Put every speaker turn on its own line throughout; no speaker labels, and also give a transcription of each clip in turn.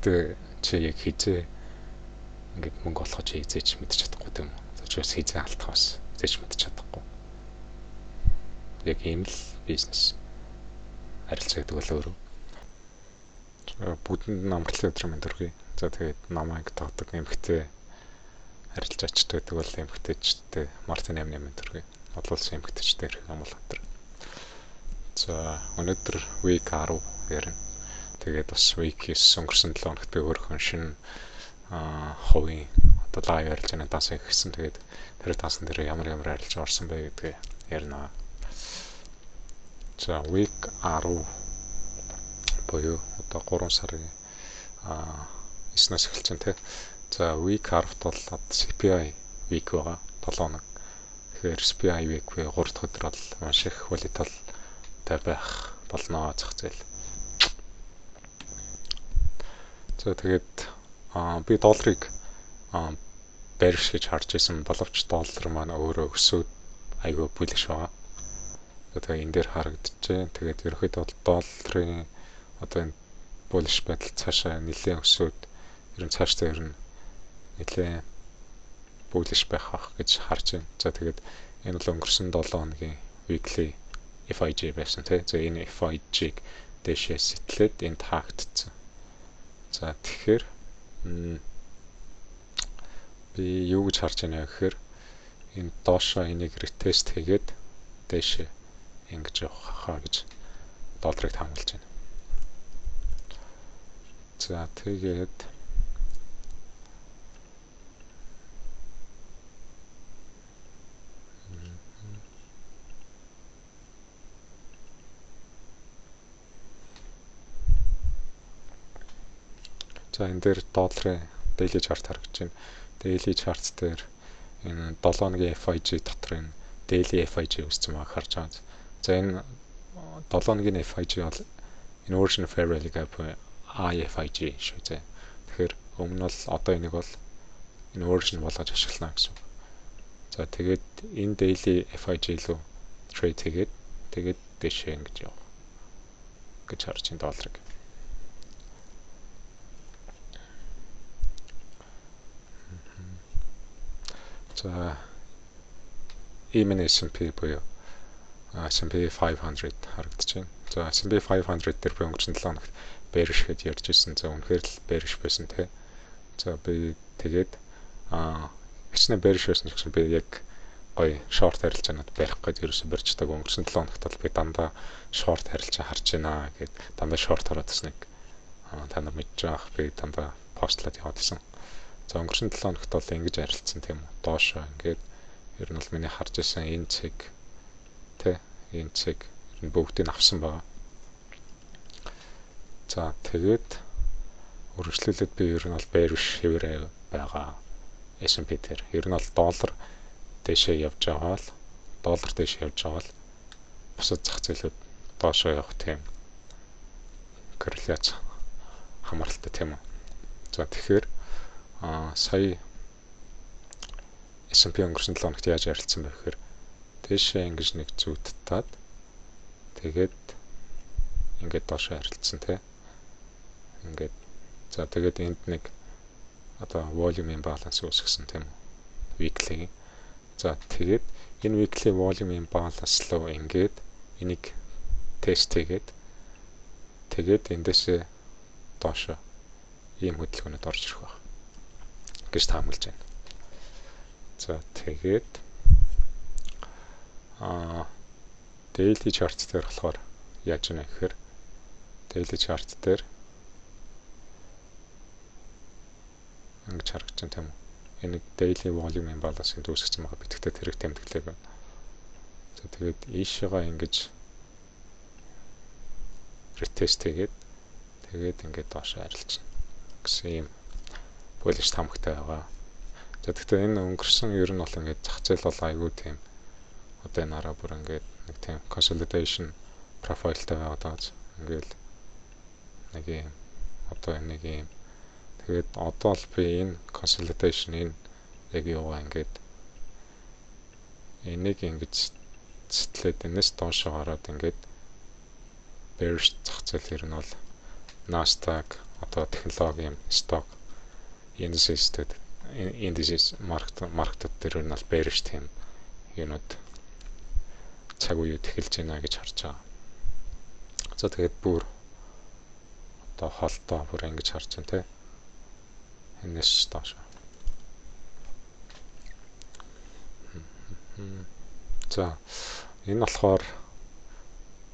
Тэгтээ чи яг хизээ ингээд мөнгө олох чи хизээч мэдчих чадахгүй тийм үү? Чи бас хизээ алдах бас хизээч мэдчих чадахгүй. Яг ийм л бизнес харилцаа гэдэг бол өөрөө. Бүтэнд намралын өдрийн мэнд төргий. За тэгээд намайг таадаг эмхтэй харилцаачтай гэдэг бол эмхтэйчтэй Мартин 88 төргий. Олуулсан эмхтэйчтэй хэрэг Амбулбатар. За өнөөдөр week 10 ярина. Тэгээд бас week 9 өнгөрсөн 7 хоногт би өөрийнхөө шинэ хувийн одоо лайв ярилцааны дасыг хийсэн. Тэгээд тэр дасан дээр ямар арилж орсон бэ гэдгээ ярина. За week 10 буюу одоо 3 сарын 9-наас эхэлж байна те. За week 10-т бол CPI week байгаа 7 хоног. Тэгэхээр CPI week 3 дахь өдөр бол маш их volatile байх болно зах зээл. За тэгээд би долларыг bearish гэж харж байсан боловч доллар маань өөрөө өсөөд айгүй bullish байгаа. Тэгээд энэ дээр харагдчихжээ. Тэгээд ерөөхдөө долларын одоо энэ bullish байдал цаашаа нэлээд өсөөд ерөн цаашдаа ерөн нэлээд bullish байх гэж харж байна. За тэгээд энэ бол өнгөрсөн 7 хоногийн weekly FIG байсан тий. За энэ FIG-г дэшээ сэтлээд энд хаагдсан. За тэгэхээр би юу гэж харж байна гэхээр энэ доошоо энийг retest хийгээд дэшээ ингэж явах хаа гэж долларыг хамгаалж байна. За тэгээд за энэ дээр долларын daily chart харагдаж байна. Daily charts дээр энэ 7 хоногийн FIG дотор энэ daily FIG үүссэн байгааг харж байгаа. За энэ 7 хоногийн FIG бол inversion fair value gap IFIG шүү дээ. Тэгэхээр өмнө нь бол одоо энийг бол inversion болгож ашиглана гэсэн. За тэгээд энэ daily FIG лөө trade тэгээд дэшээ ингэж явах гэж харж байна долларыг. За S&P буюу S&P 500 харагдаж байна. За S&P 500 дээр би өнгөрсөн 7 хоногт bearish гэж ярьж ирсэн. За үнэхээр л bearish байсан те. За би тэгээд хичнээн bearish байсан гэсэн би яг гоё short харилцаанууд барих гэж ерөөсө барьждаг. Өнгөрсөн 7 хоногт бол би дандаа short харилцаа харж байна гэд дандаа short хараад тасныг та нар мэдж байгаа. Би дандаа постлаад яваад байсан. За өнгөрсөн 7 хоногт бол ингэж харилцсан тийм үү. Доошоо ингээд ер нь бол миний харж байсан энэ цэг тэ энэ цэг ер нь бүгдийг авсан байгаа. За тэгээд үргэлжлүүлээд би ер нь бол bearish хэвээр байгаа. S&P дээр ер нь бол доллар дэшээ явж байгаа л доллар дэшээ явж байгаа л бусад зах зээлүүд доошоо явах тийм корреляц хамааралтай тийм үү. За тэгэхээр сая S&P өнгөрсөн 7 хоногт яаж ярилцсан бэ гэхээр дэшээ ингэж нэг зүудтаад тэгээд ингээд доошоо харилцсан тий. Ингээд за тэгээд энд нэг одоо volume imbalance үүсгэсэн тийм үү. Weekly. За тэгээд энэ weekly volume imbalance руу ингээд энийг тест хийгээд тэгээд эндээсээ доошоо ийм хөдөлгөөнөд орж ирэх байх гэж таамаглаж байна. За тэгээд daily chart дээр болохоор яаж вэ гэхээр daily chart дээр ингэж харагдаж байна тийм үү. Энэ daily volume imbalance гэж үүсгэсэн байгаа. Би тэгтээ тэрэг тэмдэглэе байна. За тэгээд ийшээгаа ингэж retest хийгээд тэгээд ингээд доошоо харилцана гэсэн юм bullish таамагтай байгаа. За тэгтээ энэ өнгөрсөн ер нь бол ингээд зах зээл бол айгүй тийм одоо энэ араа бүр ингээд нэг тийм consolidation profile-тай байгаад байгаа. Ингээл нэг юм одоо нэг юм тэгээд одоо л би энэ consolidation энэ яг юугаа ингээд энийг ингэж сэтлээд энэс доошоо гараад ингээд bearish зах зээл ер нь бол Nasdaq, одоо технологи юм stock indices маркетууд дээр нь бол bearish тийм юунууд цаг үеуд эхэлж байна гэж харж байгаа. За тэгээд бүр одоо холдоо бүр ингэж харж байна те. Энэс доош. За энэ болохоор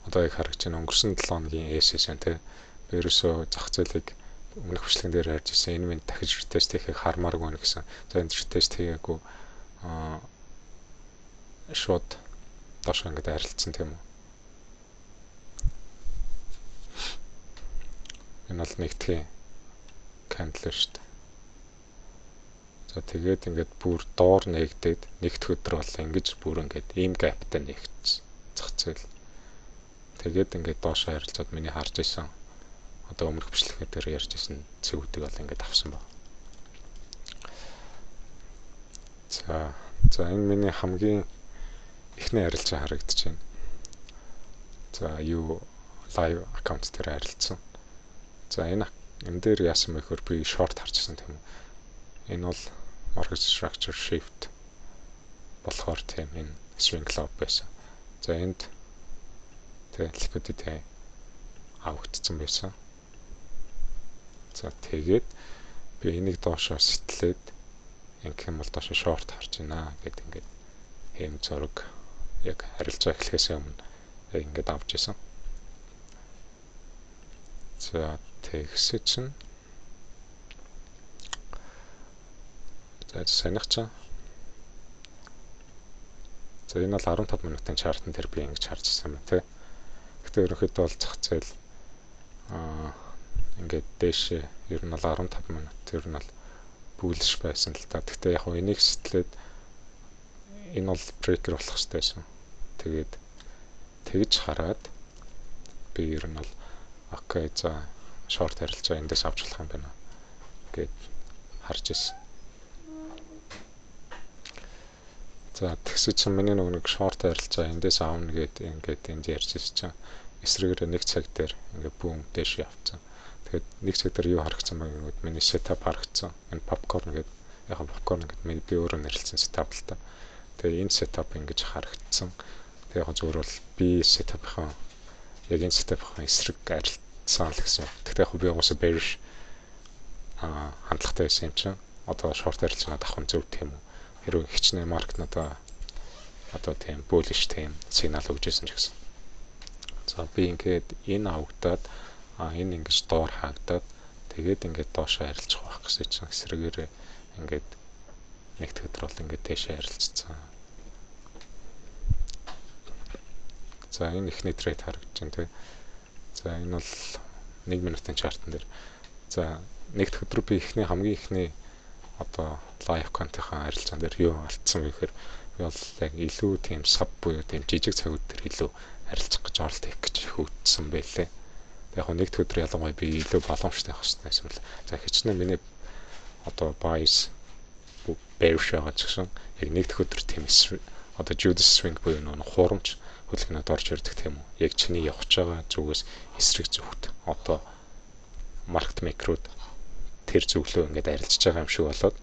одоо яг харагч байна өнгөрсөн 7 хоногийн ASS байна те. Би ерөөсөө зах зээлийг өмнөх бичлэгэн дээр харж ирсэн. Энэ минь дахиж ретест хийхийг хармааргүй байна гэсэн. За энэ ретест хийгээгүй шууд доош ингээд арилцсан тийм үү. Энэ бол нэгтгэн candle шүү дээ. За тэгээд ингээд бүр доор нэгдээд нэгд өдөр бол ингэж бүр ингээд ийм gapтай нэгтсэн зах зээл. Тэгээд ингээд доош харилцаад миний харж исэн одоо өмнөх бичлэгээр дээр ярьж исэн цэгүүдийг бол ингээд авсан баг. За энэ миний хамгийн эхний харилцаа харагдаж байна. За юу live аккаунт дээр харилцсан. За энэ дээр яасан бэ гэхээр би short харчихсан тийм үү. Энэ бол market structure shift болохоор тийм энэ swing low байсан. За энд liquidity авагдсан байсан. За тэгээд би энийг доошоо сэтэлээд ингэх юм бол доошоо short харж байна гэд ингээд хэм зураг яг харилцаа эхлэхээс өмнө ингээд авч исэн. За тэгсэ чинь за санагчаа. За энэ бол 15 минутын чартн дээр би ингэж харж ирсэн байна тий. Гэхдээ ерөнхийдөө бол зах зээл ингээд дээшээ ер нь бол 15 минут ер нь бол bullish байсан л та. Гэхдээ яг энийг сэтэлээд энэ бол breaker болох хэрэгтэй байсан. Тэгээд тэгж хараад би ер нь бол окей за short харилцаа эндээс авч болох юм байна гэд харж ирсэн. За тэгсэж чинь миний нэг short харилцаа эндээс аавна гэд ингээд энд ярьж ирсэн чинь эсрэгээр нэг цаг дээр ингээд бүүм дээш явцсан. Тэгээд нэг цаг дээр юу харагдсан бэ гэвэл миний setup харагдсан. Энэ popcorn гэдэг яг popcorn гэдэг би өөрөө нэрлсэн setup л та. Тэгээд энэ setup ингэж харагдсан. Тэгээд яг зөвөр бол би setup-ийнхаа яг энэ setup-ийнхаа эсрэг арилцсан л гэсэн. Тэгтээ яг би уусаа bearish хандлагатай байсан юм чинь одоо short харилцаа авах зөв тийм үү? Хэрвээ хичнээн маркет надаа одоо тийм bullish тийм сигнал өгч ирсэн ч гэсэн. За би ингээд энэ авагдаад энэ ингэж доор хаагдаад тэгээд ингээд доошоо харилцах байх гэсэн чинь эсрэгээр ингээд нэгд өдөр бол ингээд дэшээ харилцсан. За энэ ихний трейд харагдаж байна тий. За энэ бол 1 минутын чартн дээр. За нэгд өдөр би хамгийн ихний одоо live content-ийн харилцаан дээр юу алдсан вэ гэхээр би бол яг илүү тийм sub буюу тийм жижиг цагууд дээр илүү харилцах гэж оролт хийх гэж хөвдсөн байлээ. Яг нэгд өдөр ялангуяа би илүү боломжтой байх хэрэгтэй эсвэл за хичнээн миний одоо buys bearish байгаа ч гэсэн яг нэгд өдөр тийм одоо Judas swing буюу нэг хурамч хөлгөнөд орж ирдэг тийм үү. Яг чиний явж байгаа зүгээс эсрэг зүгт одоо market maker-ууд тэр зөвлөө ингээд арилжж байгаа юм шиг болоод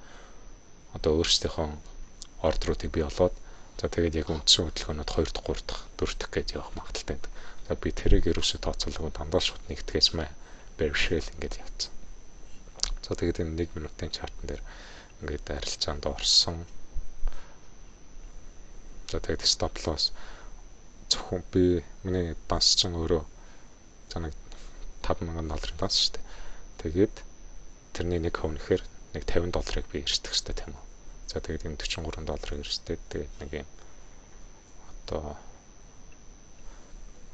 одоо өөрсдийнхөө ордеруудыг бий болоод за тэгээд яг үндсэн хөдөлгөөнөд 2 дахь 3 дахь 4 дахь гэж явах магадaltaй байдаг. За би тэрийг ерөөсөө тооцоолоогүй дандаа шууд нэгтгэс мэ bearish ингээд явцсан. За тэгээд энэ 1 минутын чартн дээр ингээд арилжаанд орсон. За тэгээд stop loss зөвхөн би миний данс чинь өөрөө за нэг $5,000 данс шүү дээ. Тэгээд тэрний нэг хувнэхээр нэг $50 би ирсдэг шүү дээ тийм үү. За тэгээд энэ $43 ирсдэг. Тэгээд нэг юм одоо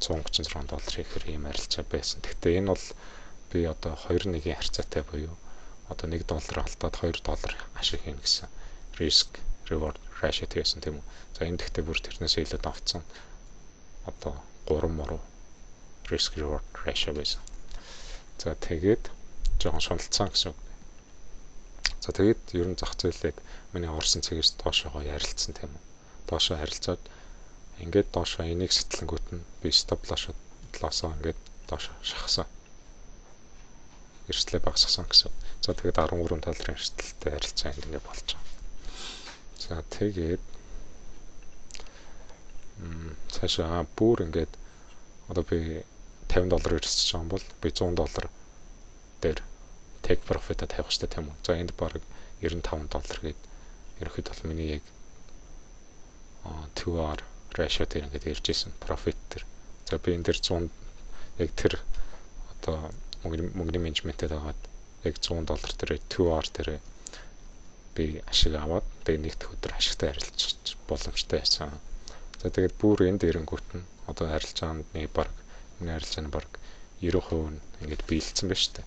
$136 ихэр ийм арилжаа байсан. Гэхдээ энэ бол би одоо 2-1-ийн харьцаатай буюу одоо $1 алдаад $2 ашиг хийнэ гэсэн risk reward ratio гэсэн тийм үү. За энэ гэхдээ бүр тэрнээс илүү давцсан. Одоо 3 risk reward ratio байсан. За тэгээд жоохон шуналцсан гэсэн үг. За тэгээд ер нь зах зээлийг миний орсон цэгээс доошоо ярилцсан тийм үү. Доошоо харилцаад ингээд доошоо энийг сэтэлэнгүүт нь би stop loss-оо ингээд доошоо шахсан. эрсдлээ багасгасан гэсэн. За тэгээд 13 долларын эрсдэлтэй харилцаа ингэ болж байгаа. За тэгээд цаашаа бүр ингээд одоо би $50 эрсэж байгаа юм бол би $100 дээр take profit-а тавих хэрэгтэй тийм үү. За энд баг $95 гээд ерөнхийдөө бол миний яг 2R ratio дээр ингээд ирж исэн profit дээр. За би энэ дээр 100 яг тэр одоо мөнгөний менежментэд аваад яг $100 дээр 2R дээр би ашиг аваад тэгээд нэгд өдөр ашигтай харилцаж боломжтой байсан. За тэгээд бүр энд ирэнгүүт нь одоо харилцаанд нэг баг миний харилцааны баг 90% ингээд биелсэн байна шүү дээ.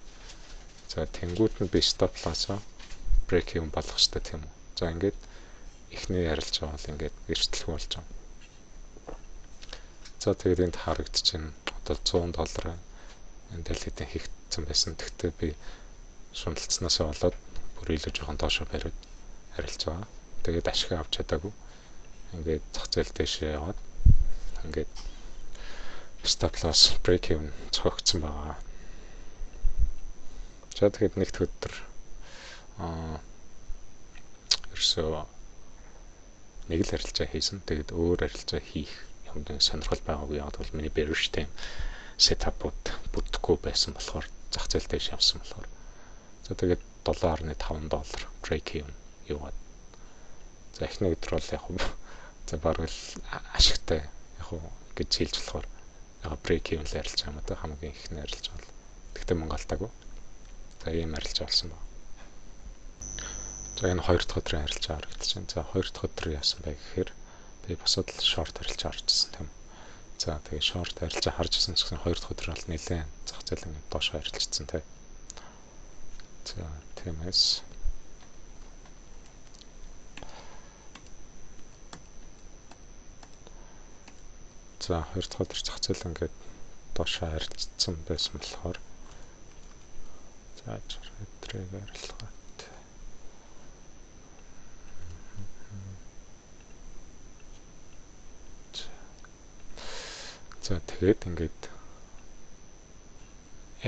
За тэнгүүт нь би stop loss-а break even болгох хэрэгтэй тийм үү. За ингээд эхний харилцаа бол ингээд эрсдэлгүй болж байгаа. За тэгээд энд харагдчихэв одоо $100 энэ дэлхийд хийгдсэн байсан. Тэгтээ би шуналцсанаас болоод бүр илүү жоохон доошо бариад харилцаа. Тэгээд ашиг авч чадаагүй. Ингээд зах зээл дэшээ яваад ингээд stop loss break even цогцсон байгаа. За тэгээд нэгд өдөр ерөөсөө нэг л харилцаа хийсэн. Тэгээд өөр харилцаа хийх юмд сонирхол байгаагүй. Яг бол миний bearish time setup-ууд бүтдэггүй байсан болохоор зах зээл дэш явсан болохоор. За тэгээд $7.5 break even яваад. За эхний өдөр бол яг за баруул ашигтай яг гэж хэлж болохоор яг break even л харилцаа юм да хамгийн ихний харилцаа бол. Тэгтээ мөнгө алдаагүй. За ийм харилцаа болсон байна. За энэ хоёр дахь өдрийн харилцаа харагдаж байна. За хоёр дахь өдөр яасан бэ гэхээр би босоод short харилцаа харжсан тийм. За тэгээ short харилцаа харжсан гэсэн хоёр дахь өдөр бол нэлээд зах зээл ингээд доош харилцсан тийм. За тиймээс за хоёр дахь өдөр зах зээл ингээд доош харилцсан байсан болохоор за өдрийг арилгаад за тэгээд ингээд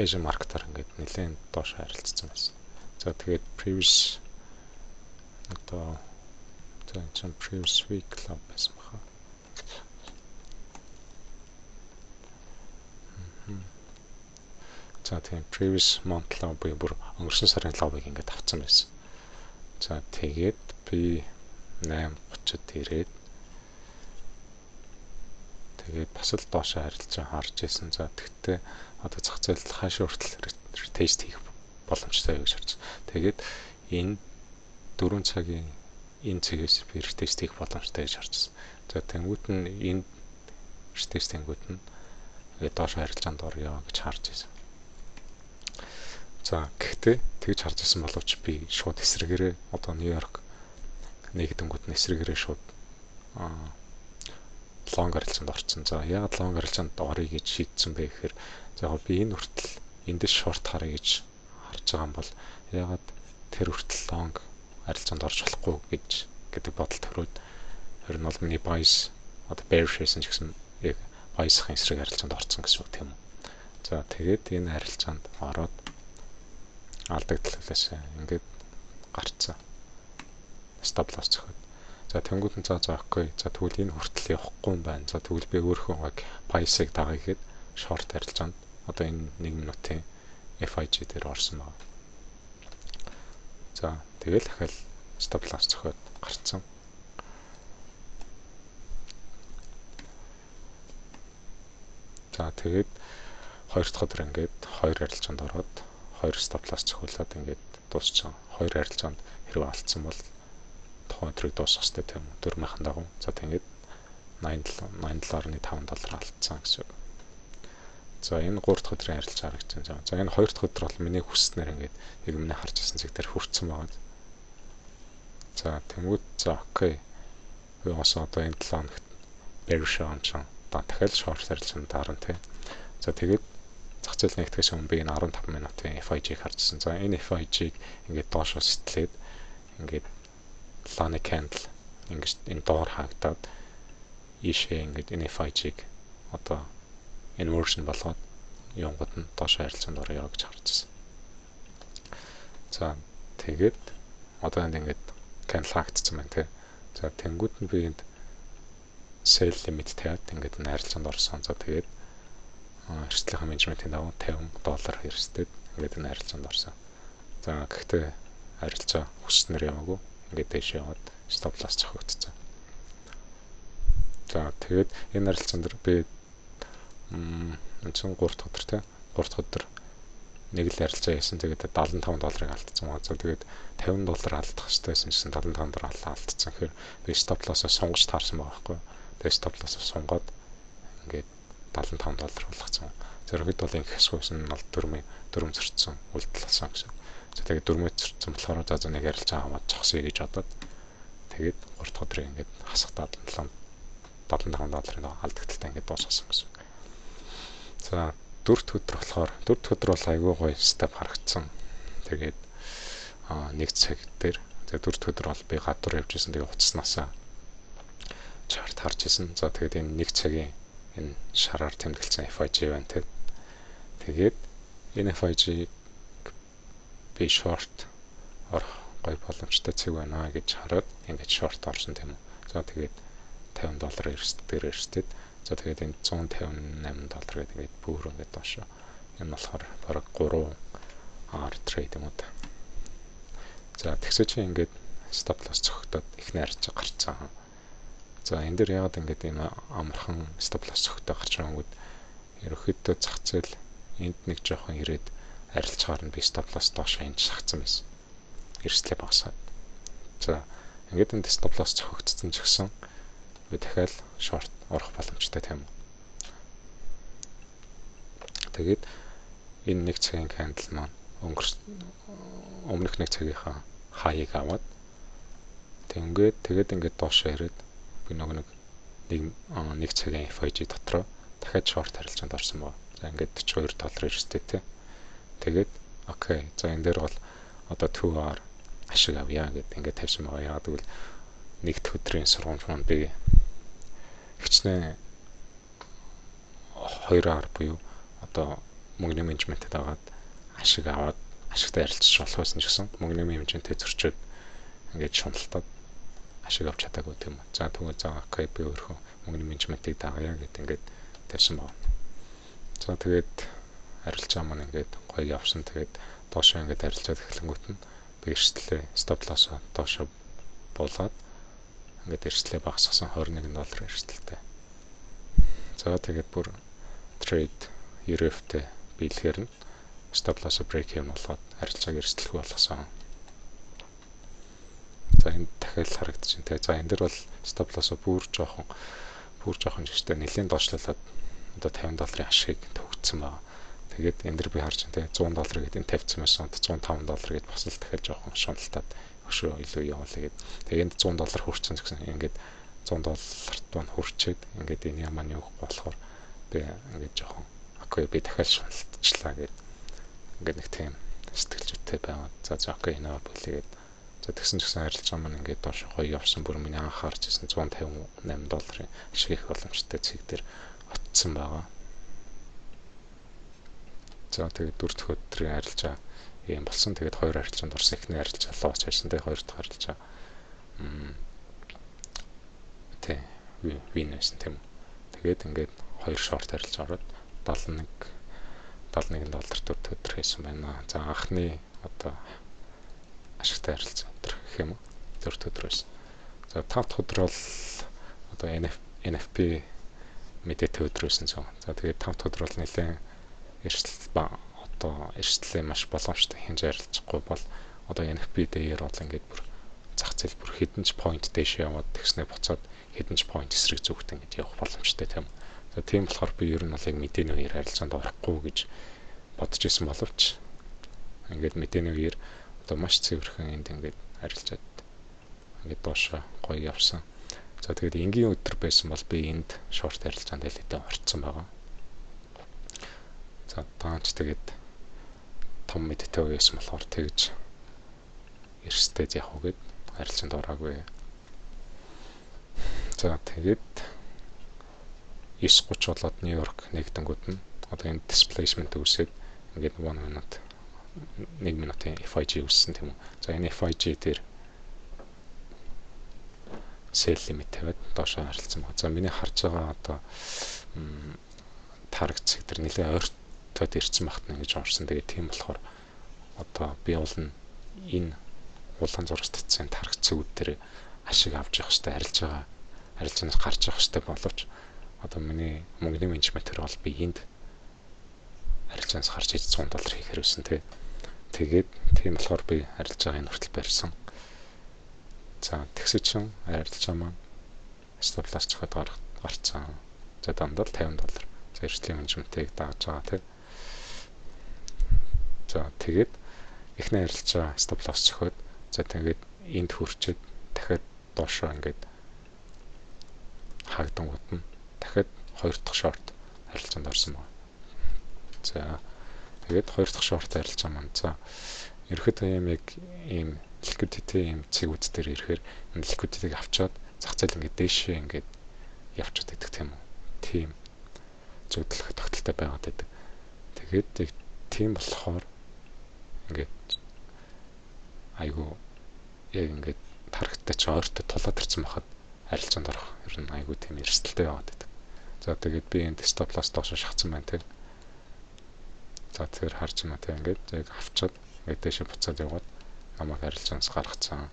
Asian market-аар ингээд нэлээд доош харилцсан байсан. За тэгээд previous одоо за энэ previous week club байсан баха. За тэгээд previous month club-ыг бүр өнгөрсөн сарын club-ыг ингээд авсан байсан. За тэгээд би 8:30-д ирээд тэгээд бас л доош харилцаа харж ирсэн. За тэгтээ одоо зах зээл хаашаа хүртэл тест хийх боломжтой гэж харж. Тэгээд энэ 4 цагийн энэ цэгээс би тест хийх боломжтой гэж харжсан. За тэнгуут нь энэ тест тэнгуут нь доош харилцаанд орё гэж харж ирсэн. За гэхдээ тэгж харж ирсэн боловч би шууд эсрэгээрээ одоо Нью-Йорк нэгдэнгүүт нь эсрэгээрээ шууд long харилцаанд орсон. За яагаад long харилцаанд орё гэж шийдсэн бэ гэхээр за би энэ хүртэл эндээс short харъя гэж харж байгаа юм бол яагаад тэр хүртэл long харилцаанд орж болохгүй гэдэг бодол төрөөд харин бол миний bias одоо bearish байсан ч гэсэн яг bias-ын эсрэг харилцаанд орсон гэсэн үг тийм үү. За тэгээд энэ харилцаанд ороод алдагдлаас ингээд гарцсан. Stop loss зөхөд. За тэнгууд нь за окей. За тэгвэл энэ хүртэл явахгүй юм байна. За тэгвэл би өөрийнхөө bias-ыг дагая гэхэд short харилцаанд одоо энэ 1 минутын FIG дээр орсон байна. За тэгэл дахиад stop loss зөхөд гарцсан. За тэгээд хоёр дахь өдөр ингээд хоёр харилцаанд ороод хоёр stop loss зөхүүлээд ингээд дуусчихсан. Хоёр харилцаанд хэрвээ алдсан бол тухайн өдрийг дуусгах хэрэгтэй тийм үү? 4000 дагуу. За тэгээд $97.5 алдсан гэсэн. За энэ 3 дахь өдрийн харилцаа харагдсан. За энэ 2 дахь өдөр бол миний хүснээр ингээд яг миний харж ирсэн зэг дээр хүрсэн байгаа. За тэнгууд за окей. Би бас одоо энэ 7 хоногт bearish амчсан. Дахиад short харилцаанд дарна тийм. За тэгээд зах зээл нэгтгэхээс өмнө би энэ 15 минутын FIG-г харжсан. За энэ FIG-г ингээд доошоо сэтэлээд ингээд Lana candle ингээд энэ доор хаагдаад ийшээ ингээд энэ FIG-г одоо inversion болгоод явгод нь доошоо харилцаанд орё гэж харжсан. За тэгээд одоо ингээд cancel хаагдсан байна тий. За тэнгууд нь би энд sell limit тавиад ингээд харилцаанд орсон. За тэгээд эрсдлийн менежментийн давуу $50 эрсдэд ингээд харилцаанд орсон. За гэхдээ харилцаа өснөр яваагүй. Ингээд дэше яваад stop loss зохиогдсон. За тэгээд энэ харилцаанд би 3 өдөр тий 3 өдөр нэг л харилцаа хийсэн. Тэгээд $75 алдсан. За тэгээд $50 алдах хэрэгтэйсэн чинь $75 алдсан. Тэгэхээр би stop loss-оо сунгаж таарсан байгаа байхгүй. Тэгээд stop loss-оо сунгаад ингээд $75 болгоцсон. Зэрэгд бол ингэ хэсгүйсэн нь бол 4 зөрчсөн үйлдэл болсон гэсэн. За тэгээд 4 зөрчсөн болохоор за нэг харилцаа аваад зогсъё гэж бодоод тэгээд 3 дахь өдрийн ингээд хасагдаад $75-ын алдагталтай ингээд дуусгасан гэсэн. За 4 дахь өдөр болохоор 4 дахь өдөр бол айгүй гоё степ харагдсан. Тэгээд 1 цаг дээр тэгээд 4 дахь өдөр бол би гадуур явж исэн. Тэгээд уцснаасаа чарт харж исэн. За тэгээд энэ 1 цагийн энэ шараар тэмдэглэсэн FIG байна те. Тэгээд энэ FIG би short орох гоё боломжтой цаг байна гэж хараад ингээд short орсон тийм үү. За тэгээд $50 эрсдэд. За тэгээд энэ $158 гэдэг ингээд бүр ингээд доош. Энэ болохоор бараг 3R trade юм уу та. За тэгсээ чи ингээд stop loss зохиогдоод их найрч гарцсан. За энэ дээр яагаад ингээд энэ амархан stop loss зохиогдоод гарч байгааг ерөөхдөө зах зээл энд нэг жоохон ирээд арилцгаар нь би stop loss доош энэ шахацсан байсан. Эрсдлээ багасгаад. За ингээд энэ stop loss зохиогдсон ч гэсэн би дахиад short орох боломжтой тийм үү. Тэгээд энэ 1 цагийн candle маань өмнөх 1 цагийнхаа хаяг аваад тэгээд ингээд доошоо ирээд би нэг цагийн FIG дотроо дахиад short харилцаанд орсон байна. За ингээд $42 эрстэй тий. Тэгээд окей. За энэ дээр бол одоо 2R ашиг авъя гэдэг ингээд тавьсан байгаа. Яагаад гэвэл нэг дэх өдрийн сургамж маань би хичнээн 2R буюу одоо мөнгөний менежментэд агаад ашиг аваад ашигтай харилцаж болох байсан ч гэсэн мөнгөний менежментэд зөрчөөд ингээд шуналтаад ашиг авч чадаагүй тийм үү. За тэгвэл за окей би өөрөө мөнгөний менежментийг дагая гэдэг ингээд тавьсан байна. За тэгээд харилцаа маань ингээд гоё явсан. Тэгээд доошоо ингээд харилцаад эхлэнгүүт нь би эрсдлээ stop loss-оо доошоо буулгаад ингээд эрсдлээ багасгасан $21 эрсдэлтэй. За тэгээд бүр trade ERF-тэй биелэхээр нь stop loss break юм болоод харилцааг эрсдэлгүй болгосон. За энэ дахиад харагдчихэв. Тэгээ за энэ дэр бол stop loss бүр жоохон жиштэй нэлийн доошлуулад одоо $50 ашигыг төгссөн байна. Тэгээд энэ дэр би харж байгаа $100 гэдэг энэ тавьсан байсан. $105 гэдэг бас л дахиад жоохон шуналтаад өшөө илүү явуулъя гэдэг. Тэгээд энд $100 хүрсэн гэсэн ингээд $100-т маань хүрчээд ингээд энэ ямааны явах болохоор би ингээд жоохон окей би дахиад шуналтчлаа гэдэг. Ингээд нэг тийм сэтгэл зүйтэй байгаа. За окей наа болигээд за тэгсэн ч гэсэн харилцаа маань ингээд доош гоё явсан. Бүр миний анхаарч ирсэн $158 ашиг их боломжтой цэг дээр очсон байгаа. За тэгээд 4 дахь өдрийн харилцаа юм болсон. Тэгээд 2 харилцаанд орсон. Эхний харилцаа лооч хайсан. Тэгээд 2 дахь харилцаа win байсан тийм үү. Тэгээд ингээд 2 short харилцаа ороод $71 4 дахь өдөр хийсэн байна. За анхны одоо ашигтай харилцаа өдөр гэх юм уу. 4 дахь өдөр байсан. За 5 дахь өдөр бол одоо NFP мэдээтэй өдөр байсан цаа. За тэгээд 5 дахь өдөр бол нэлээд эрсдлээ маш боломжтой хэмжээр харилцахгүй бол одоо NFP дээр бол ингээд бүр зах зээл бүр хэдэн ч point дэше яваад тэгснэ буцаад хэдэн ч point эсрэг зүгт ингээд явах боломжтой тийм. За тийм болохоор би ер нь бол яг мэдээний үеэр харилцаанд орохгүй гэж бодож исэн боловч ингээд мэдээний үеэр одоо маш цэвэрхэн энд ингээд харилцаад ингээд доошоо гоё явсан. За тэгээд энгийн өдөр байсан бол би энд short харилцаанд хэлээд орцсон байгаа. За даанч тэгээд том мэдтэй байсан болохоор тэгж эрсдэд явах гээд харилцаанд ороогүй. За тэгээд 9:30 болоод Нью-Йорк нэгдэнгүүд нь одоо энэ displacement үүсээд ингээд 1 minute 1 минутын FIG үүссэн тийм үү. За энэ FIG дээр sell limit тавиад доошоо харилцсан байна. За миний харж байгаа одоо тарget сектор нэлээд ойртоод ирсэн багт нь гэж орсон. Тэгээд тийм болохоор одоо би бол энэ улаан зурагт татсан тарget цэгүүд дээр ашиг авч явах хэрэгтэй, арилжаанаас гарч явах хэрэгтэй боловч одоо миний мөнгөний менежментээр бол би энд арилжаанаас гарч иж $100 хийх хэрэгсэн тий. Тэгээд тийм болохоор би арилжаагийн хүртэл барьсан. За тэгсэж чин арилжаа маань stop loss цохоод гарцсан. За дандаа $50. За эрсдлийн менежментийг дааж байгаа тий. За тэгээд эхний арилжаа stop loss цохоод за тэгээд энд хүрчээд дахиад доошоо ингээд хаагдангууд нь дахиад 2 дахь шорт арилжаанд орсон байна. За тэгээд 2 дахь шорт арилжаа маань за ерөөхдөө ийм liquidity ийм цэгүүд дээр ирэхээр энэ liquidity-г авчаад зах зээл ингээд дээшээ ингээд явчихад байдаг тийм үү. Тийм зөвдлөх тогтолтой байгаад байдаг. Тэгээд тийм болохоор ингээд айгу яг ингээд тархттай ч ойртой тулаад ирсэн байхад арилжаанд орох ер нь айгу тийм эрсдэлтэй яваад байдаг. За тэгээд би энэ stop loss доошо шахацсан байна тийм. За тэгэхээр харж байна тийм ингээд яг авчаад ингээд дэше буцаад яваад намайг арилжаанаас гаргацсан.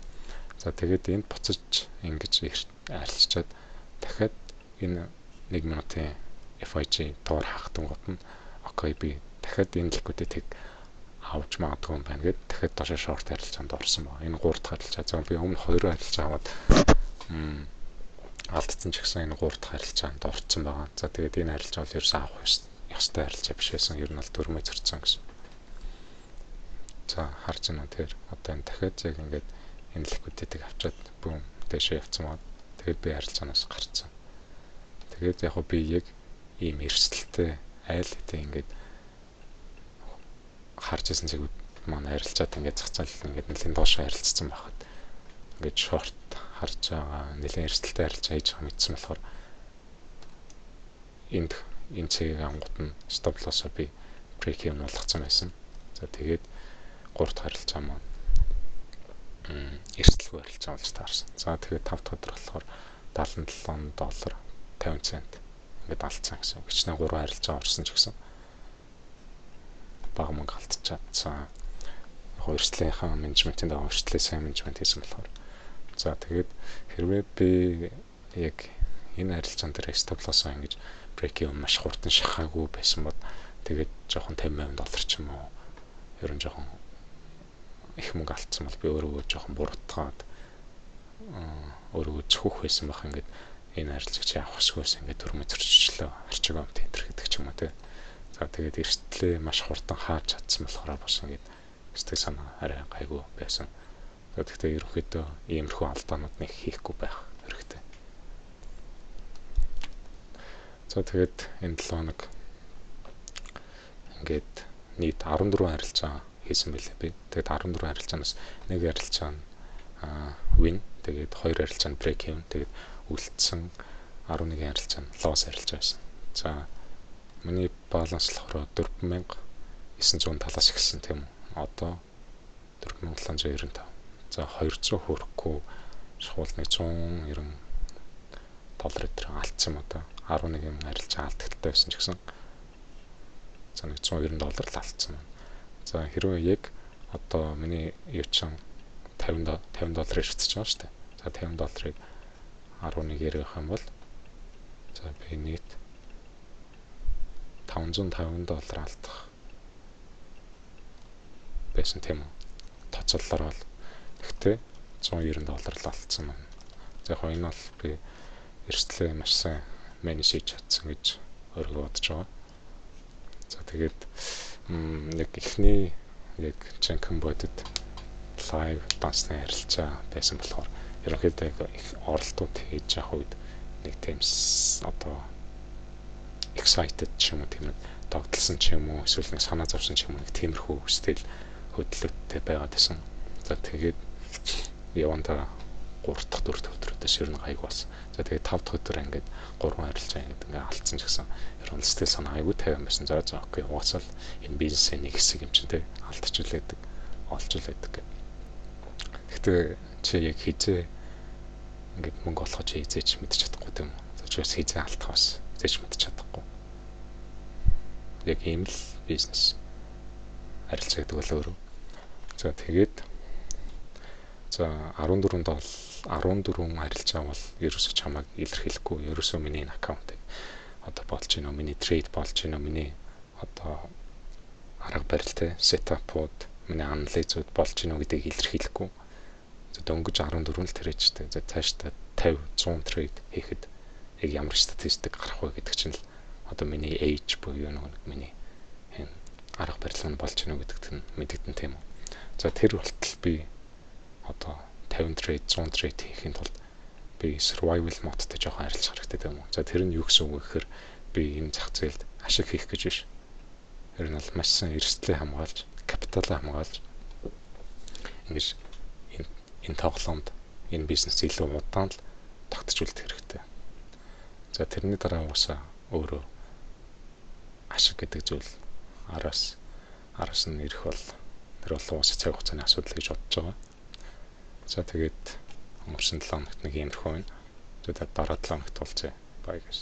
За тэгээд энд буцаж ингэж арилжчаад дахиад энэ 1 минутын FIG доор хахтангууд нь окей би дахиад энэ liquidity-г авч магадгүй юм байна гэд дахиад доошо шорт арилжаанд орсон ба. Энэ 3 дахь арилжаа. За би өмнө 2 арилжаа аваад алдсан ч гэсэн энэ 3 дахь арилжаанд орсон байгаа. За тэгээд энэ арилжаа бол ерөөсөө авах ёстой арилжаа биш байсан. Ер нь бол дөрмөө зорцсон гэсэн. За харж байна тэр одоо энэ дахиад яг ингээд энэ liquidity-г авчаад бүүм дэше явцсан маа. Тэгээд би арилжаанаас гарцсан. Тэгээд яг би яг ийм эрсдэлтэй айл хэдэ ингээд харж исэн зэгүүд маань арилжаад ингээд зах зээл ингээд нэлийн доошоо арилцсан байхад ингээд шорт харж байгаа нэлийн эрсдэлтэй арилжаа хийж байгаа мэдсэн болохоор энэ цэгийг ангууд нь stop loss-а би break even болгоцсон байсан. За тэгээд 3 дахь арилжаа маань эрсдэлгүй арилжаа болж таарсан. За тэгээд 5 дахь өдөр болохоор $77 50 цент ингээд алдсан гэсэн. Гिचнээ 3 арилжаа орсон ч гэсэн бага мөнгө алдчихсан. Яг эрсдлийнхаа менежментийн дагуу эрсдлээ сайн менежмент хийсэн болохоор. За тэгээд хэрвээ би яг энэ арилжаан дээр stop loss-аа ингэж break even маш хурдан шахаагүй байсан бол тэгээд жоохон $50,000 ч юм уу ер нь жоохон их мөнгө алдсан бол би өөрөө жоохон буруутгаад өөрөө зөвхөх байсан байх ингээд энэ арилжаач явах шгөөс ингээд дөрмө төрчлөө арчиг ам тентэр гэдэг ч юм уу те. За тэгээд эрсдлээ маш хурдан хааж чадсан болохоор бас ингээд сэтгэл санаа арай гайгүй байсан. Гэхдээ ерөнхийдөө иймэрхүү алдаанууд нэг хийхгүй байх хэрэгтэй. За тэгээд энэ 7 хоног ингээд нийт 14 арилжаа хийсэн байлээ би. Тэгээд 14 арилжаанаас нэг арилжаа нь win, тэгээд 2 арилжаа нь break even, тэгээд үлдсэн 11 арилжаа нь loss арилжаа байсан. За миний баланс болохоор 4,900 талаас эхэлсэн тийм үү. Одоо 4,795. За 200 хүрэхгүй шууд $190 дээр алдсан юм одоо. 11 арилжаа алдагтай байсан ч гэсэн за $190 л алдсан байна. За хэрвээ яг одоо миний юу чин $50 ирчихэж байгаа шүү дээ. За $50-ыг 11-ээр явах юм бол за би нийт $550 алдах байсан тийм үү. Тоцоололоор бол гэхдээ $190 л алдсан байна. За яг энэ бол би эрсдлээ маш сайн менеж хийж чадсан гэж өөрийгөө бодож байгаа. За тэгээд яг ихний яг Jenkins бодит live дансны харилцаа байсан болохоор ерөнхийдөө их оролтууд хийж явах үед нэг тийм одоо excited ч юм уу тийм тогтолсон ч юм уу эсвэл нэг санаа зовсон ч юм уу нэг тиймэрхүү хүсэл хөдлөлттэй байгаад байсан. За тэгээд яванда 3 дахь 4 дахь өдрөөдөөс ер нь гайг болсон. За тэгээд 5 дахь өдөр ингээд 3 харилцаа ингээд алдсан ч гэсэн ер нь сэтгэл санаа айгүй тайван байсан. За окей, угаасаа л энэ бизнесийн нэг хэсэг юм чинь те алдчих л байдаг, олж л байдаг гэх. Гэхдээ чи яг хизээ ингээд мөнгө олохоо чи хизээч мэдчих чадахгүй тийм үү? Чи бас хизээ алдах бас хизээч мэдчих чадахгүй. Яг ийм л бизнес харилцаа гэдэг бол өөрөө. За тэгээд за 14 харилцаа бол ерөөсөө чамайг илэрхийлэхгүй, ерөөсөө миний энэ аккаунтыг одоо болж гинөө, миний трейд болж гинөө, миний одоо арга барил те сетапууд, миний анализууд болж гинөө гэдгийг илэрхийлэхгүй. За дөнгөж 14 л тэрэж тэ. За цаашдаа 50, 100 трейд хийхэд яг ямар статистик гарах вэ гэдэг чинь л одоо миний age буюу нэг миний энэ арга барил нь болж гинөө гэдэгт нь мэдэгдэн тийм үү. За тэр болтол би одоо 50 трейд 100 трейд хийхэд бол би survival модтой жоохон арилжах хэрэгтэй тийм үү. За тэр нь юу гэсэн үг вэ гэхээр би энэ зах зээлд ашиг хийх гэж биш. Тэр нь бол маш сайн эрсдлээ хамгаалж, капиталаа хамгаалж ингэж энэ тоглоомд энэ бизнес илүү удаан л тогтчихүүлэх хэрэгтэй. За тэрний дараа уусаа өөрөө ашиг гэдэг зүйл араас нь ирэх бол тэр бол уусаа цаг хугацааны асуудал гэж бодож байгаа. За тэгээд өнгөрсөн 7 хоногт нэг иймэрхүү байна. Тэгээд дараа 7 хоногт уулзъя. Bye guys.